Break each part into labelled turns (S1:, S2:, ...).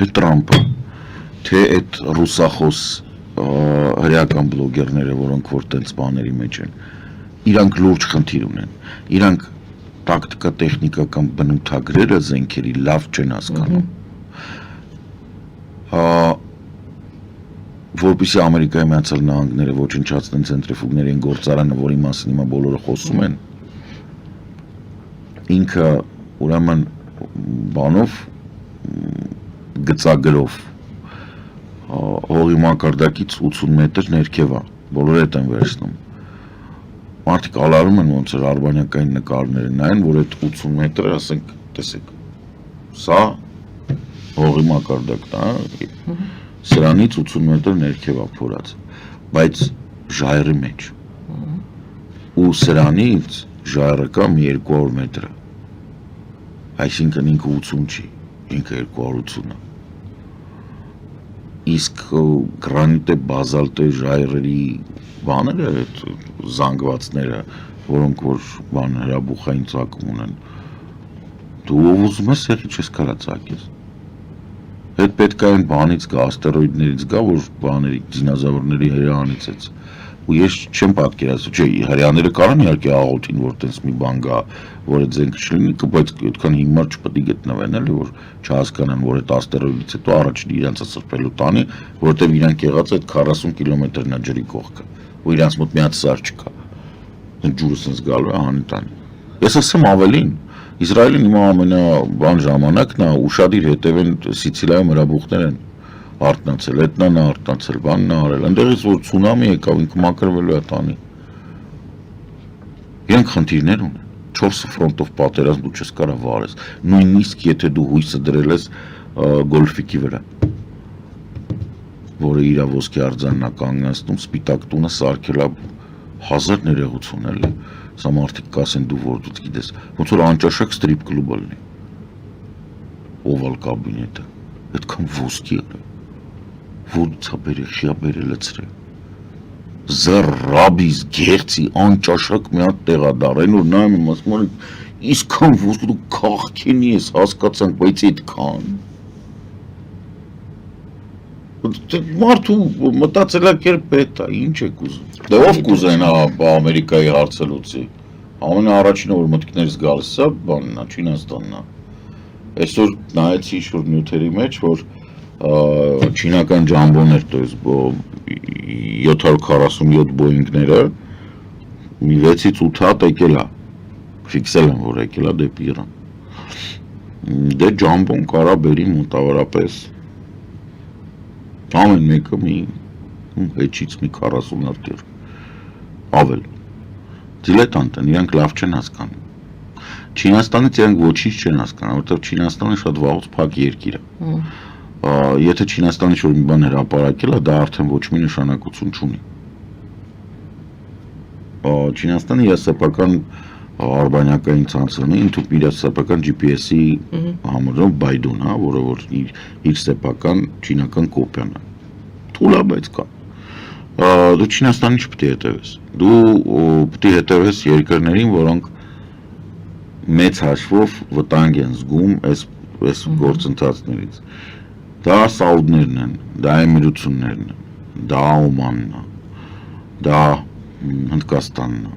S1: թե Տրամպը, թե այդ ռուսախոս հրեական բլոգերները, որոնք որ տենց բաների մեջ են, իրանք լուրջ խնդիր ունեն, իրանք տակտիկա տեխնիկական բնութագրերը զենքերի լավ չեն հասկանում, որպեսզի Ամերիկայի Միացյալ Նահանգները ոչնչացնեն ցենտրիֆուգների գործարանը, որի մասին հիմա բոլորը խոսում են, ինքը ուրեմն բանով գծագրով հողի մակարդակից 80 մետր ներքև է, բոլորը այդ են վերցնում։ Մարդիկ ալարում են ոնց որ արբանյակային նկարները նայեն, որ այդ 80 մետրը, ասենք, տեսեք, սա հողի մակարդակն է, սրանից 80 մետր ներքև է փորած, բայց ժայռի մեջ։ Ու սրանից ժայռը կա մի 200 մետր։ Այսինքն ինքը 80 չի, ինքը 280 է։ Իսկ գրանիտե, բազալտե ժայռերի բաները, այդ զանգվածները, որոնք որ բան հրաբուխային ծագում ունեն, դու ուզում ես եղի չես կարա ծագես։ Այդ պետք է այն բանից գա, աստերոիդներից գա, որ բաների, դինոզավրների հրեանից էց։ Ու ես չեմ պատկերացնում, չէ, հրեաները կարան իհարկե աղոթին, որ տենց մի բան գա, որ այդ զենքը չլինի, բայց այդքան հիմար չպետք է գտնվեն, էլի, որ չհասկանան, որ այդ աստերոիդից հետո առաջին իրանց սրբելու տանի, որովհետև իրանք եղած այդ 40 կիլոմետրն է ջրի կողքը, ու իրանց մոտ մի հատ սար չկա։ Ջուրը սենց գալու է հանի տանի։ Ես ասեմ ավելին, Իսրայելին հիմա ամենաբան ժամանակն է, ուշադիր հետևեն Սիցիլիայում հրաբուխներ են արտնացել, էտնան է արտնացել, բանն է արել, ընդեղից որ ցունամի եկավ, ինքը մաքրվելու է տանի։ Իրենք խնդիրներ ունեն, 4 ֆրոնտով պատերազմ դու չես կարա վարես, նույնիսկ եթե դու հույսը դրել ես գոլֆիկի վրա, որը իր ոսկե արձանն է կանգնացնում, սպիտակ տունը սարքել է 1000 ներողություն էլի, սա մարդիկ կասեն դու որ դու գիտես, ոնց որ անճաշակ ստրիպ կլուբը լինի, օվալ կաբինետը, այդքան ոսկի է, որ ցա բերի, խիա բերի լցրե, զր, ռաբիս, գեղցի, անճաշակ մի հատ տեղադարեն, որ նայում եմ ասում են, իսքան ոսկի դու քաղքենի ես, հասկացանք, բայց այդքան։ Մարդու մտածելակերպ պետ է, ինչ եք ուզում։ Դե ով կուզենա Ամերիկայի հարցելուցի։ Ամենաառաջինը որ մտքներից գալիս է, բանն է, Չինաստանն է։ Այսօր նայեցի ինչ-որ նյութերի մեջ, որ չինական ջամբոներ, то есть 747 Boeing-ները մի 6-ից 8 հատ եկել է, ֆիքսել են, որ եկել է դեպի Իրան։ Դե ջամբոն կարա բերի մոտավորապես ամեն մեկը մի հեչից մի 40 արտեր ավել դիլետանտ են, իրանք լավ չեն հասկանում Չինաստանից իրանք ոչինչ չեն հասկանում, որովհետև Չինաստանը շատ վաղուց փակ երկիր է եթե Չինաստանը ինչ-որ մի բան հրապարակել է, դա արդեն ոչ մի նշանակություն չունի Չինաստանը իր սեփական արբանյակային ցանցն է, ինքն իր սեփական GPS-ի համարով Բայդուն, հա, որը որ իր սեփական չինական կոպիան է։ Թույլ է, բայց կա։ Դու Չինաստանին չպետք է հետևես։ Դու պետք է հետևես երկրներին, որոնք մեծ հաշվով վտանգ են զգում այս գործընթացներից։ Դա Սաուդներն են, դա Էմիրություններն են, դա Օմանն է, դա Հնդկաստանն է,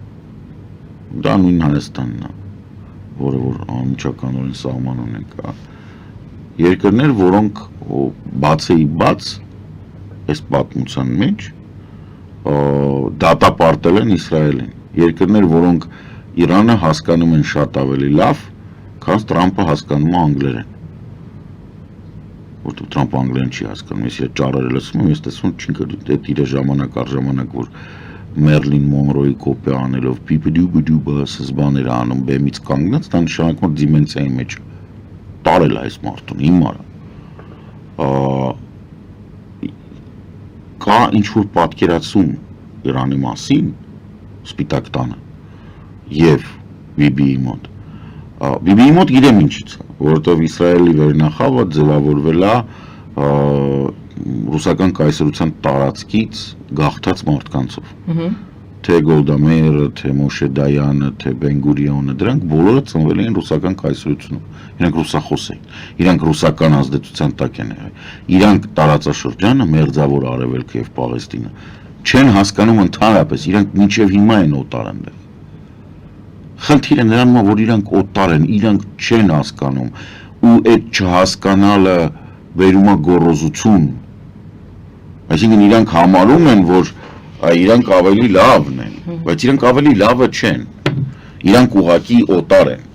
S1: դա նույն Հայաստանն է, որը որ անմիջականորեն սահման ունենք, երկրներ, որոնք բացեի բաց այս պատմության մեջ դատապարտել են Իսրայելին, երկրներ, որոնք Իրանը հասկանում են շատ ավելի լավ, քան Տրամպը հասկանում է անգլերեն, որտեղ Տրամպը անգլերեն չի հասկանում, ես իր ճարերը լսում եմ, ես տեսնում չինքը դեպ իր ժամանակ առ ժամանակ, որ Մերլին Մոնրոյի կոպիա անելով պիպիդուբուդու բասս բաներ անում բեմից կանգնած, դա նշանակում դիմենսիայի մեջ տարել այս մարդուն, հիմար կա ինչ-որ պատկերացում Իրանի մասին, սպիտակ տանը, և Բիբիի մոտ, Բիբիի մոտ գիտեմ ինչից է, որովհետև Իսրայելի վերնախավը ձևավորվել է ռուսական կայսրության տարածքից գաղթած մարդկանցով, թե Գոլդա Մեյերը, թե Մոշե Դայանը, թե Բեն-Գուրիոնը, դրանք բոլորը ծնվել էին ռուսական կայսրությունում։ Իրանք ռուսախոս էին։ Իրանք ռուսական ազդեցության տակ են եղել։ Իրանք տարածաշրջանը, Մերձավոր Արևելքը եւ Պաղեստինը չեն հասկանում ընդհանրապես, իրանք մինչև հիմա են օտար այնտեղ։ Խնդիրը նրանում է, որ իրանք օտար են, իրանք չեն հասկանում ու այդ չհասկանալը վերում է գոռոզություն։ Այսինքն իրանք համարում են, որ իրանք ավելի լավն են, բայց իրանք ավելի լավը չեն։ Իրանք ուղղակի օտար են։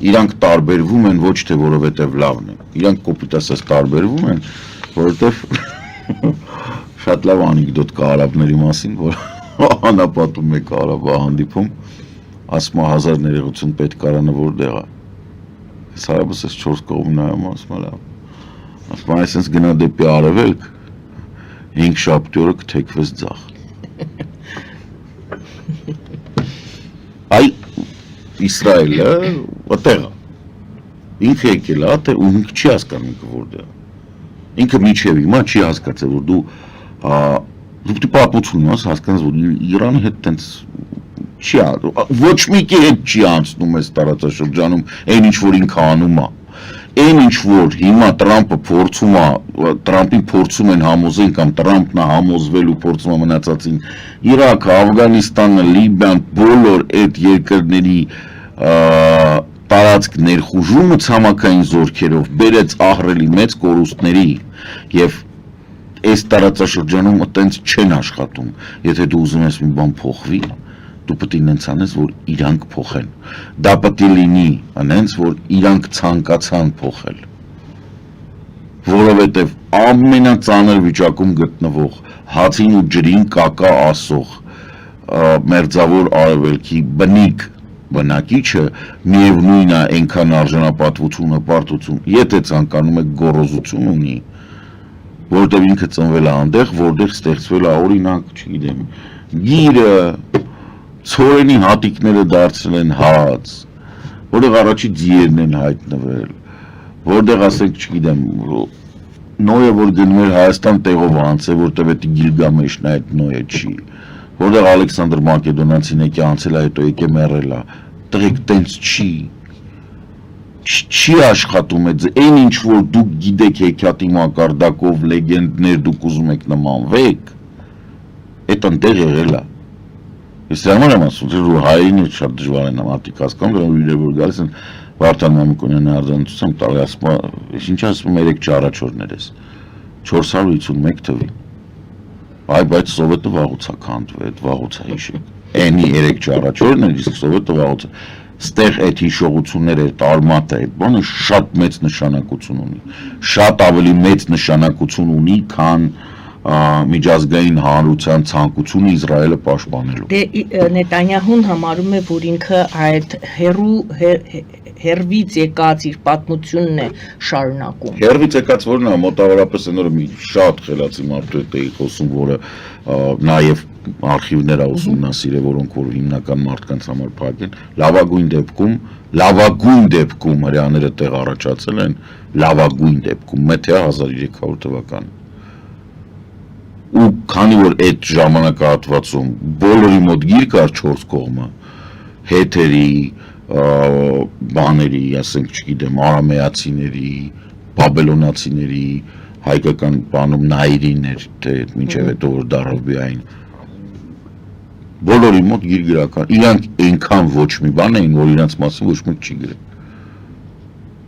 S1: Իրանք տարբերվում են ոչ թե որովհետև լավն են։ Իրանք կոպիտ ասած տարբերվում են, որովհետև շատ լավ անեկդոտ կա արաբների մասին, որ անապատում մեկ արաբը հանդիպում, ասում է 1000 ներողություն պետք կարանը որտեղ է։ Այս արաբը ասես 4 կողմ նայում, ասում է լավ։ Ասում է այսպես գնա դեպի արևելք, 5 շաբթի օրը կթեքվես ձախ։ Այ Իսրայելը այդտեղ է։ Ինքը եկել է, թե ու ինքը չի հասկանում ինքը որտեղ է։ Ինքը միջև հիմա չի հասկացել, որ դու դու պատմություն ես հասկանաս, որ Իրանի հետ տենց չի ոչ մեկի հետ չի անցնում այս տարածաշրջանում, այն ինչ որ ինքը անում է։ Այն ինչ որ հիմա Տրամպը փորձում է, Տրամպին փորձում են համոզել կամ Տրամպն է համոզվել ու փորձում է մնացածին Իրաքը, Աֆղանիստանը, Լիբիան, բոլոր այդ երկրների տարածք ներխուժումը ցամաքային զորքերով բերեց ահռելի մեծ կորուստների եւ այս տարածաշրջանում այտենց չեն աշխատում։ Եթե դու ուզում ես մի բան փոխվի, դու պետք է նենց անես, որ իրանք փոխեն։ Դա պետք է լինի անենց, որ իրանք ցանկացան փոխել։ Որովհետև ամենածանր վիճակում գտնվող հացին ու ջրին կակա ասող Մերձավոր Արևելքի բնիկ բնակիչը միևնույն է այնքան արժանապատվություն, հպարտություն, եթե ցանկանում է գոռոզություն ունի, որտեղ ինքը ծնվել է այնտեղ, որտեղ ստեղծվել է օրինակ, չգիտեմ, գիրը, ցորենի հատիկները դարձել են հաց, որտեղ առաջի ձիերն են հայտնվել, որտեղ ասենք, չգիտեմ, Նոյը որ գնում էր Հայաստան տեղով անցել, որտեղ էդի Գիլգամեշն է, այդ Նոյը չի, որտեղ Ալեքսանդր Մակեդոնացին եկե անցել է, հետո եկե մեռել է, տղեկ տենց չի աշխատում այդ այն ինչ որ դուք գիտեք հեքիաթի մակարդակով լեգենդներ դուք ուզում եք նմանվեք, այդ ընտեղ եղել է։ Ես համար եմ ասում, որ հայինը շատ դժվար են մարդիկ հասկանում, դրանով իրեր որ գալիս են Վարդան Մամիկոնյանի արձանությունությամբ տալի ասում է, ինչ ասում 3 ճարաչորներ ես, 451 թվին, այ բայց Սովետը վաղուց է քանդվել, վաղուց է հիշեք, այնի 3 ճարաչորն էր, իսկ Սովետը վաղուց է, ստեղ այդ հիշողությունները, այդ արմատը, այդ բանը շատ մեծ նշանակություն ունի, շատ ավելի մեծ նշանակություն ունի, քան միջազգային հանրության ցանկությունը Իսրայելը պաշտպանելու։
S2: Դե Նետանյահուն համարում է, որ ինքը այդ հերվից եկած իր պատմությունն է շարունակում։
S1: Հերվից եկած որն է, մոտավորապես այն օրը մի շատ խելացի մարդու հետ էի խոսում, որը նաև արխիվներ է ուսումնասիրել, որոնք որ հիմնական մարդկանց համար փակ են, լավագույն դեպքում հրեաները տեղ առաջացել են, լավագույն դեպքում, մեթեա 1300 թվականին։ Ու քանի որ այդ ժամանակահատվածում բոլորի մոտ գիր կար 4 կողմը, հետերի, բաների, ասենք, չգիտեմ, արամեացիների, բաբելոնացիների, հայկական բանում նայրիներ, թե մինչև հետո որ դարավ բիային, բոլորի մոտ գիր գրական, իրանք այնքան ոչ մի բան էին, որ իրանց մասին ոչ մեկ չի գրել։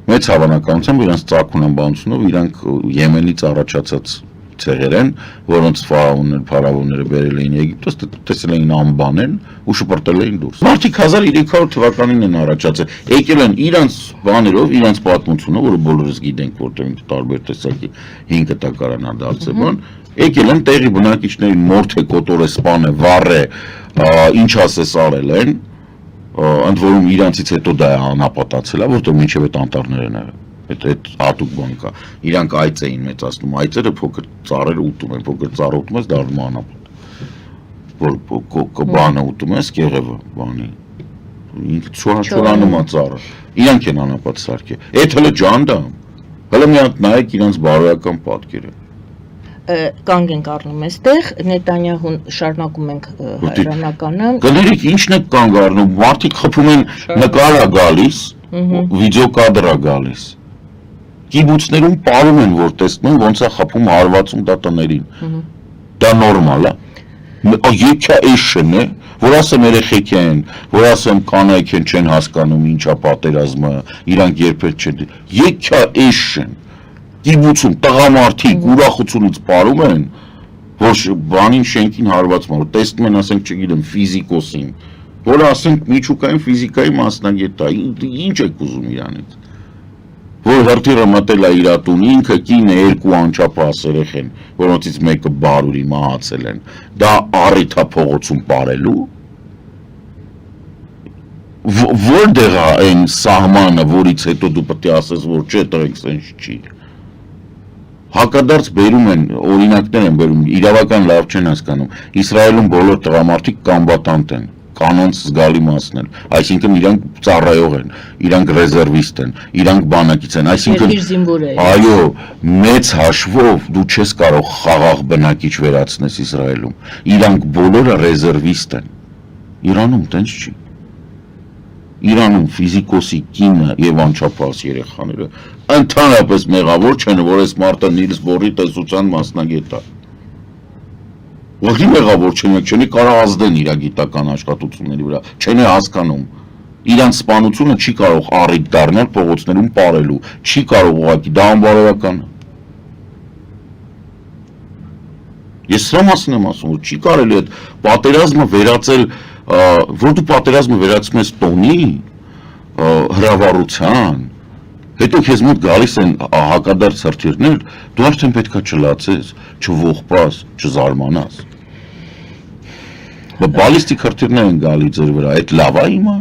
S1: Մեծ հավանականությամբ իրանց ծագումնաբանությունով իրանք Եմենից առաջացած ցեղեր են, որոնց փարավոնները բերել էին Եգիպտոս, տեսել էին անբանեն ու շպրտել էին դուրս։ Մարդիկ 1300 թվականին են առաջացել, եկել են իրանց բաներով, իրանց պատմությունը, որը բոլորս գիտենք, որտեղ տարբեր տեսակի 5 տակարանա դարձել բան, եկել են տեղի բնակիչներին մորթե, կոտորե, սպանը, վառե, ինչ ասես արել են, ընդ որում իրանցից հետո դա է անապատացել, որտեղ մինչև այդ անտառներ են եղել։ Այդ հատուկ բան կա։ Իրանք այծ էին մեծացնում, այծերը փոքր ծառերը ուտում են, փոքր ծառը ուտում ես դառնում անապատ։ Որ բանը ուտում ես կեղևը, բանի։ Ինքը չորանում է ծառը։ Իրանք են անապատ սարքել։ Այդ հələ ջանդա։ Հələ մի հատ նայեք իրանց բարոյական պատկերը։
S2: կանգ ենք առնում այստեղ, Նետանյահուն շարունակում ենք հայրանականը։
S1: Գներիք ինչն է կանգ առնում, մարդիկ խփում են նկար է գալիս, վիդեոկադր է գալիս։ Կիբուցներում պարում են, որ տեսնում ոնց է խփում հարվածում տատաներին։ Դա նորմալ է։ Եկա էշն է, որ ասեմ երեխեք են, որ ասեմ կանայք են չեն հասկանում ինչա պատերազմը, իրանք երբեք չեն։ Եկա էշն։ Կիբուցում տղամարդիկ ուրախությունից պարում են, որ բանին շենքին հարվածում, որ տեսնում են, ասենք, չգիտեմ, ֆիզիկոսին, որ ասենք միջուկային ֆիզիկայի մասնագետ է, ինչ եք ուզում իրանից։ Որ հրթիռը մտել է իր տուն, ինքը կինը երկու անչափահաս երեխեն, որոնցից մեկը բարուրի մահացել են, դա առիթ է փողոցում պարելու։ Որտեղ է այն սահմանը, որից հետո դու պետք է ասես, որ չէ, տղեկ, սենց չի։ Հակադարձ բերում են, օրինակներ են բերում, իրավական լավ չեն հասկանում։ Իսրայելում բոլոր տղամարդիկ կամբատանտ են, կանոնց զգալի մասն են, այսինքն իրանք ծառայող են, իրանք ռեզերվիստ են, իրանք բանակից են, այսինքն այո, մեծ հաշվով դու չես կարող խաղաղ բնակիչ վերացնես Իսրայելում, իրանք բոլորը ռեզերվիստ են, Իրանում տենց չի, Իրանում ֆիզիկոսի կինը եւ անչափահաս երեխաները ընդհանրապես մեղավոր չեն, որ այս մարդը Նիլս Բորի տեսության մասնագետ է։ Ուղղի մեղավոր չեն կարող ազդեն իր գիտական աշխատությունների վրա, չեն հասկանում։ Իրանց սպանությունը չի կարող առիթ դառնալ փողոցներում պարելու, չի կարող ուղղակի, դա անբարոյական է։ Ես սրա մասին եմ ասում, որ չի կարելի այդ պատերազմը վերածել, որ դու պատերազմը վերածում ես տոնի, հրավառության, հետո քեզ մոտ գալիս են հակադարձ հրթիռներ, դու արդեն պետքա չլացես, չողբաս, չզարմանաս։ Բալիստիկ հրթիռներ են գալի ձեր վրա, այդ լավ է հիմա։